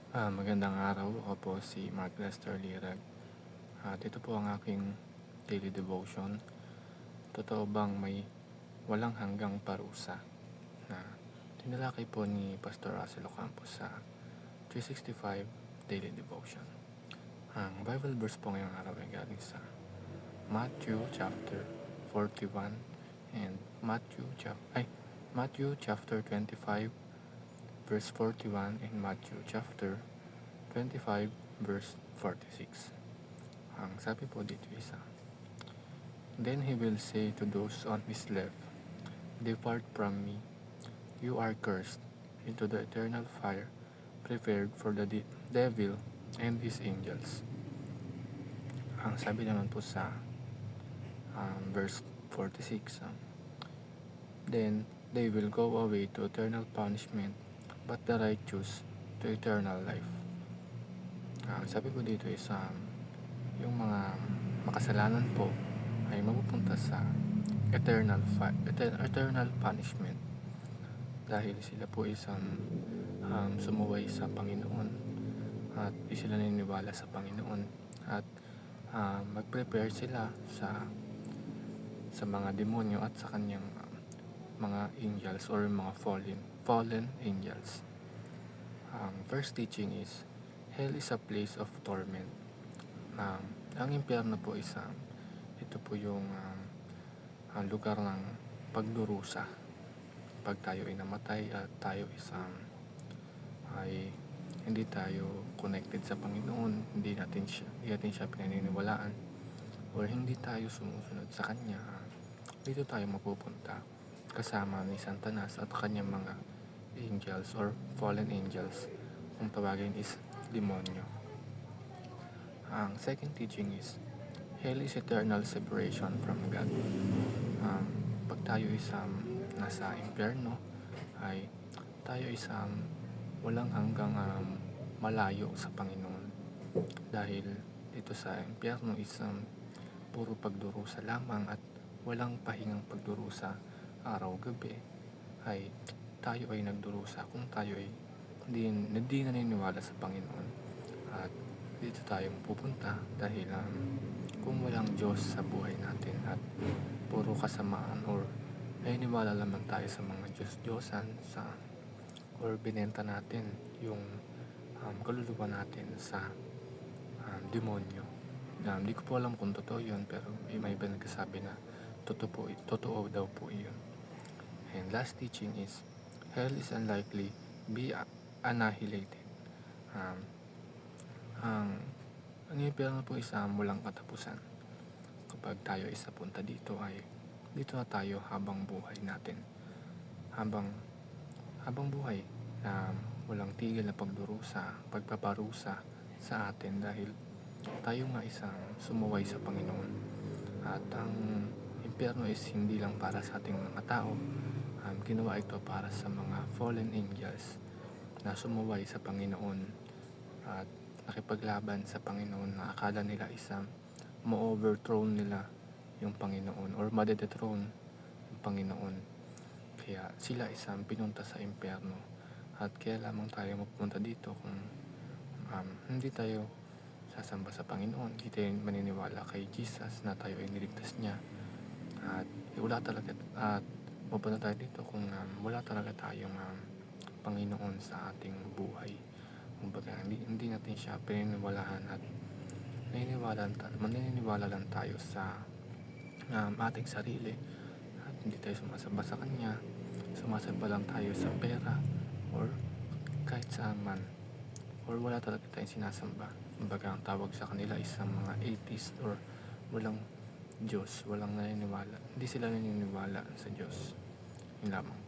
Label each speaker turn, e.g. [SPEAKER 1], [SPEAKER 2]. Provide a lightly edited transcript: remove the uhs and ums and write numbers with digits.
[SPEAKER 1] Magandang araw. Ako po si Mark Lester Lirag. At ito po ang aking daily devotion. Totoo bang may walang hanggang parusa? Na tinalakay po ni Pastor Russell Ocampo sa 365 Daily Devotion. Ang Bible verse po ngayong araw ay galing sa Matthew chapter 41 and Matthew chapter 25 verse 41 and Matthew chapter 25 verse 46. Ang sabi po dito isa, "Then he will say to those on his left, 'Depart from me, you are cursed, into the eternal fire prepared for the devil and his angels.'" Ang sabi naman po sa verse 46, "Then they will go away to eternal punishment, but the righteous to eternal life." Ang sabi po dito is yung mga makasalanan po ay mapupunta sa eternal punishment dahil sila po isang sumuway sa Panginoon at di sila naniniwala sa Panginoon at mag-prepare sila sa mga demonyo at sa kanyang mga angels or mga fallen angels. First teaching is hell is a place of torment. Ang impyerno po is ito po yung lugar ng pagdurusa pag tayo ay namatay at tayo ay hindi tayo connected sa Panginoon, hindi natin siya pinaniniwalaan or hindi tayo sumusunod sa Kanya. Dito tayo mapupunta kasama ni Satanas at kanyang mga angels or fallen angels, kung tawagin is demonyo. Ang second teaching is hell is eternal separation from God. Pag tayo nasa impyerno ay tayo walang hanggang malayo sa Panginoon dahil dito sa impyerno is puro pagdurusa lamang at walang pahingang pagdurusa araw-gabi. Ay tayo ay nagdurusa kung tayo ay hindi naniniwala sa Panginoon at dito tayo pupunta dahil kung walang Diyos sa buhay natin at puro kasamaan or naniniwala lamang tayo sa mga Diyos-Diyosan or binenta natin yung kaluluwa natin sa demonyo. Hindi ko po alam kung totoo yun, pero may iba nagsasabi na totoo daw po yun. And last teaching is hell is unlikely be annihilated. Ang impyerno po is walang katapusan. Kapag tayo ay napunta dito ay dito na tayo habang buhay natin. Habang buhay na walang tigil na pagpaparusa sa atin dahil tayo nga sumuway sa Panginoon. At ang impyerno is hindi lang para sa ating mga tao. Ginawa ito para sa mga fallen angels na sumuway sa Panginoon at nakipaglaban sa Panginoon na akala nila ma-overthrown nila yung Panginoon or ma-dethrone yung Panginoon. Kaya sila pinunta sa impyerno at kaya lamang tayo mapunta dito kung hindi tayo sasamba sa Panginoon, hindi tayo maniniwala kay Jesus na tayo ay niligtas niya at wala talaga at mapunta tayo dito kung wala talaga tayong Panginoon sa ating buhay. Kumbaga hindi natin siya pininiwalaan at maniniwala lang tayo sa ating sarili at hindi tayo sumasamba sa Kanya, sumasamba lang tayo sa pera or kahit saan man or wala talaga tayong sinasamba. Kumbaga ang tawag sa kanila is mga atheist or walang Diyos, walang naniniwala, hindi sila naniniwala sa Diyos. Yun lamang.